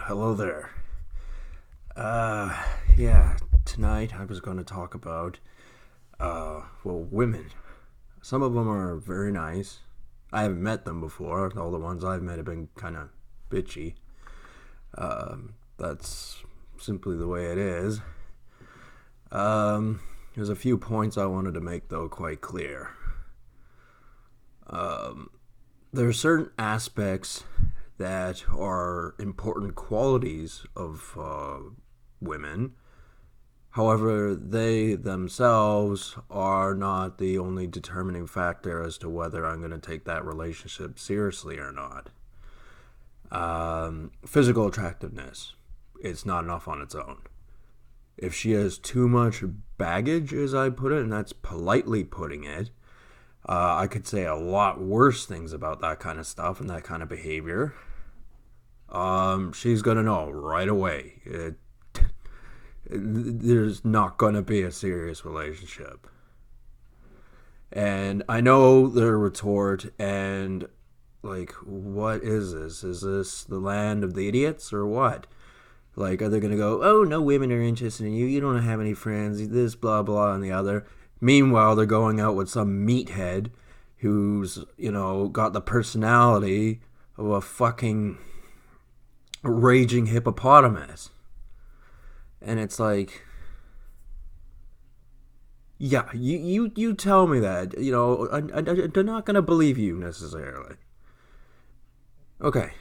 Hello there. Yeah, tonight I was going to talk about, women. Some of them are very nice. I haven't met them before. All the ones I've met have been kind of bitchy. That's simply the way it is. There's a few points I wanted to make, though, quite clear. There are certain aspects that are important qualities of women. However, they themselves are not the only determining factor as to whether I'm going to take that relationship seriously or not. Physical attractiveness, it's not enough on its own. If she has too much baggage, as I put it, and that's politely putting it, I could say a lot worse things about that kind of stuff and that kind of behavior. She's gonna know right away. There's not gonna be a serious relationship. And I know their retort, and like, what is this? Is this the land of the idiots or what? Like, are they gonna go, oh, no women are interested in you, you don't have any friends, this, blah, blah, and the other? Meanwhile, they're going out with some meathead who's, got the personality of a fucking raging hippopotamus. And it's like, yeah, you tell me that. I'm not going to believe you necessarily. Okay.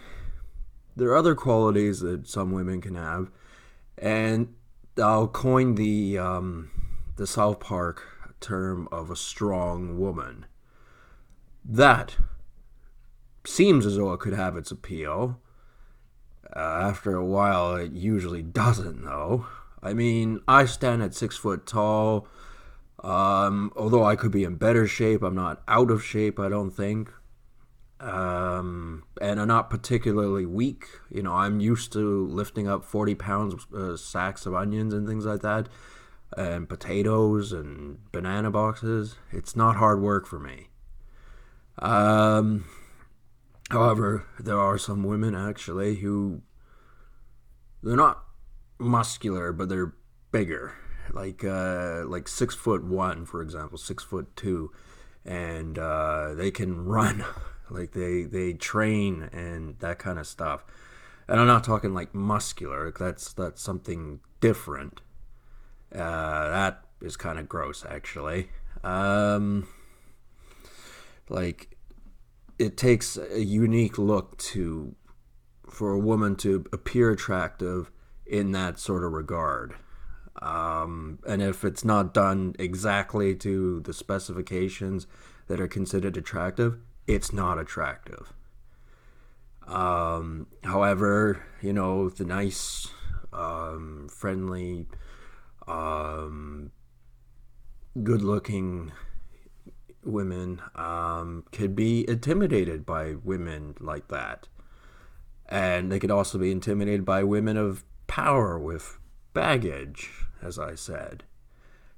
There are other qualities that some women can have. And I'll coin the South Park term of a strong woman. That seems as though it could have its appeal. After a while, it usually doesn't, though. I mean, I stand at 6 foot tall. Although I could be in better shape, I'm not out of shape, I don't think. And I'm not particularly weak. I'm used to lifting up 40 pounds sacks of onions and things like that, and potatoes and banana boxes. It's not hard work for me. However, there are some women actually who they're not muscular, but they're bigger. Like 6'1", for example, 6'2", and they can run. Like they train and that kind of stuff. And I'm not talking like muscular. That's something different. That is kind of gross, actually. Like, it takes a unique look for a woman to appear attractive in that sort of regard. And if it's not done exactly to the specifications that are considered attractive, it's not attractive. However, the nice, friendly, good-looking women could be intimidated by women like that. And they could also be intimidated by women of power with baggage, as I said.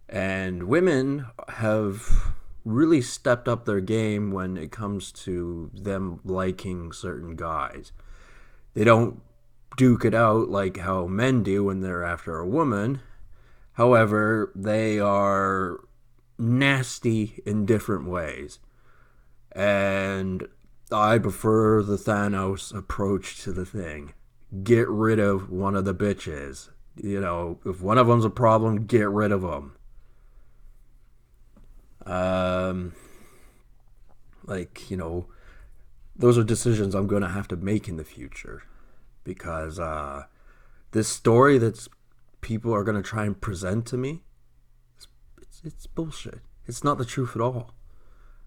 And women have really stepped up their game when it comes to them liking certain guys. They don't duke it out like how men do when they're after a woman. However, they are nasty in different ways. And I prefer the Thanos approach to the thing. Get rid of one of the bitches. If one of them's a problem, get rid of them. Those are decisions I'm going to have to make in the future. Because this story that people are going to try and present to me, it's bullshit. It's not the truth at all.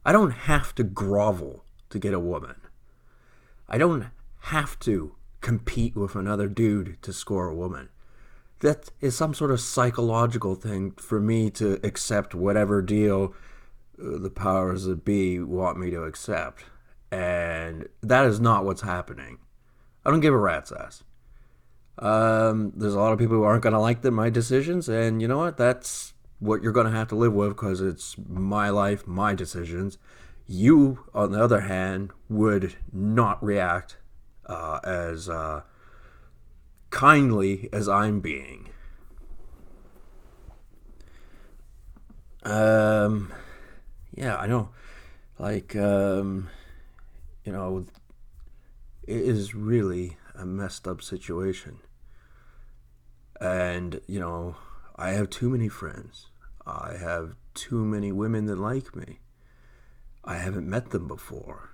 I don't have to grovel to get a woman. I don't have to compete with another dude to score a woman. That is some sort of psychological thing for me to accept whatever deal the powers that be want me to accept. And that is not what's happening. I don't give a rat's ass. There's a lot of people who aren't going to like my decisions, and you know what? That's what you're going to have to live with because it's my life, my decisions. You, on the other hand, would not react as kindly as I'm being. Yeah, I know. Like, you know, it is really a messed up situation. And, I have too many friends. I have too many women that like me. I haven't met them before.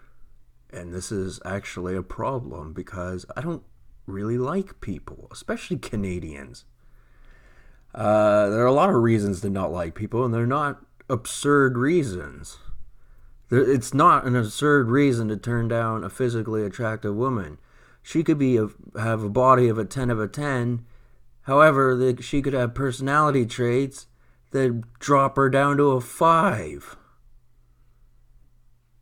And this is actually a problem because I don't really like people, especially Canadians. There are a lot of reasons to not like people, and they're not absurd reasons. It's not an absurd reason to turn down a physically attractive woman. She could have a body of a 10 of a 10. However, she could have personality traits that drop her down to a 5.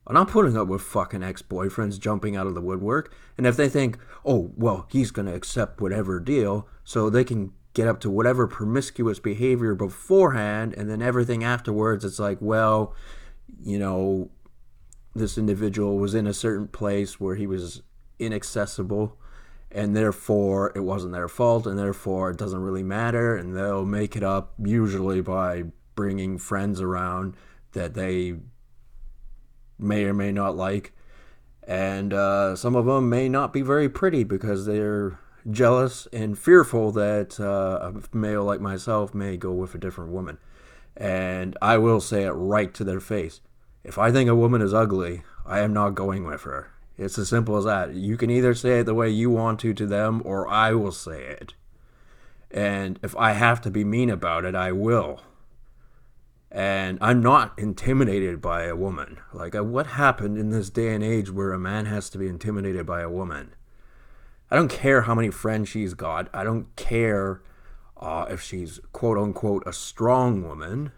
I'm not putting up with fucking ex-boyfriends jumping out of the woodwork. And if they think, oh, well, he's going to accept whatever deal so they can get up to whatever promiscuous behavior beforehand, and then everything afterwards, it's like, well, this individual was in a certain place where he was inaccessible, and therefore it wasn't their fault, and therefore it doesn't really matter, and they'll make it up usually by bringing friends around that they may or may not like, and some of them may not be very pretty because they're jealous and fearful that a male like myself may go with a different woman. And I will say it right to their face. If I think a woman is ugly, I am not going with her. It's as simple as that. You can either say it the way you want to them, or I will say it. And if I have to be mean about it, I will. And I'm not intimidated by a woman. Like, what happened in this day and age where a man has to be intimidated by a woman? I don't care how many friends she's got. I don't care if she's quote-unquote a strong woman.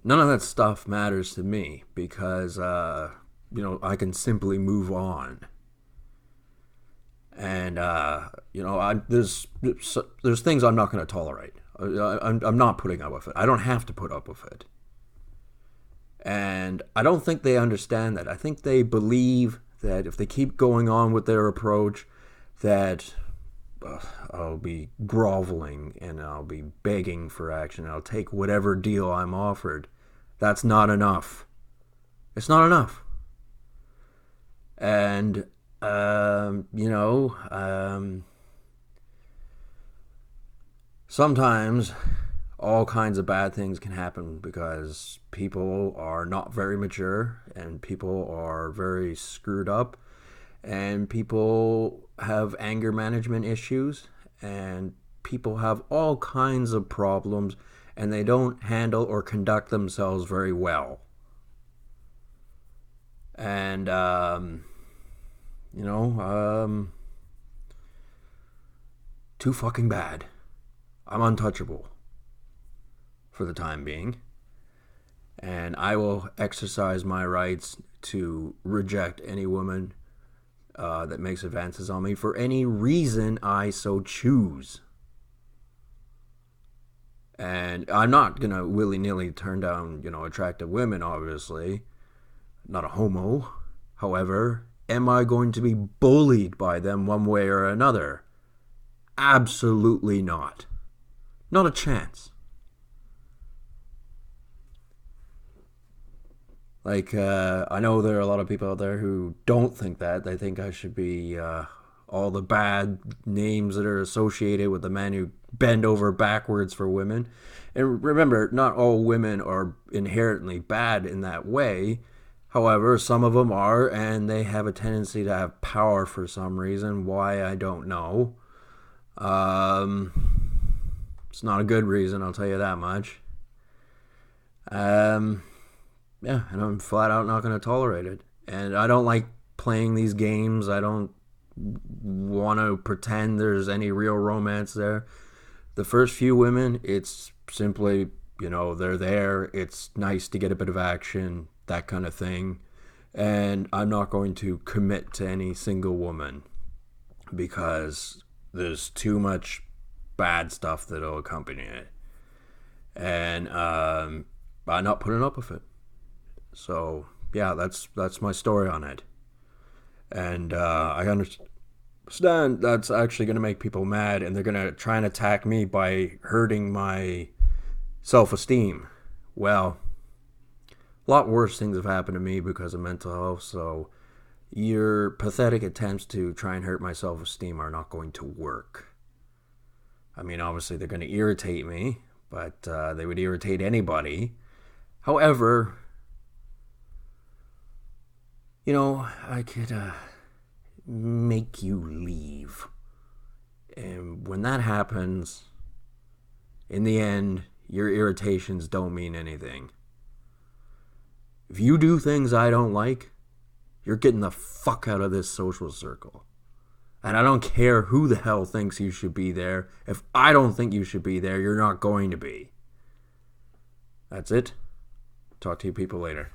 None of that stuff matters to me because, I can simply move on. And, there's things I'm not going to tolerate. I'm not putting up with it. I don't have to put up with it. And I don't think they understand that. I think they believe that if they keep going on with their approach, that I'll be groveling and I'll be begging for action. I'll take whatever deal I'm offered. That's not enough. It's not enough. And, sometimes all kinds of bad things can happen because people are not very mature and people are very screwed up and people have anger management issues and people have all kinds of problems and they don't handle or conduct themselves very well. And, too fucking bad. I'm untouchable for the time being. And I will exercise my rights to reject any woman that makes advances on me for any reason I so choose. And I'm not going to willy-nilly turn down, attractive women, obviously. Not a homo. However, am I going to be bullied by them one way or another? Absolutely not. Not a chance. Like, I know there are a lot of people out there who don't think that. They think I should be all the bad names that are associated with the men who bend over backwards for women. And remember, not all women are inherently bad in that way. However, some of them are, and they have a tendency to have power for some reason. Why, I don't know. It's not a good reason, I'll tell you that much. Yeah, and I'm flat out not going to tolerate it. And I don't like playing these games. I don't want to pretend there's any real romance there. The first few women, it's simply, they're there. It's nice to get a bit of action, that kind of thing. And I'm not going to commit to any single woman because there's too much bad stuff that'll accompany it. And I'm not putting up with it. So, yeah, that's my story on it. And I So then that's actually going to make people mad, and they're going to try and attack me by hurting my self-esteem. Well, a lot worse things have happened to me because of mental health, so your pathetic attempts to try and hurt my self-esteem are not going to work. I mean, obviously they're going to irritate me, but they would irritate anybody. However, I could make you leave. And when that happens, in the end, your irritations don't mean anything. If you do things I don't like, you're getting the fuck out of this social circle. And I don't care who the hell thinks you should be there. If I don't think you should be there, you're not going to be. That's it. Talk to you people later.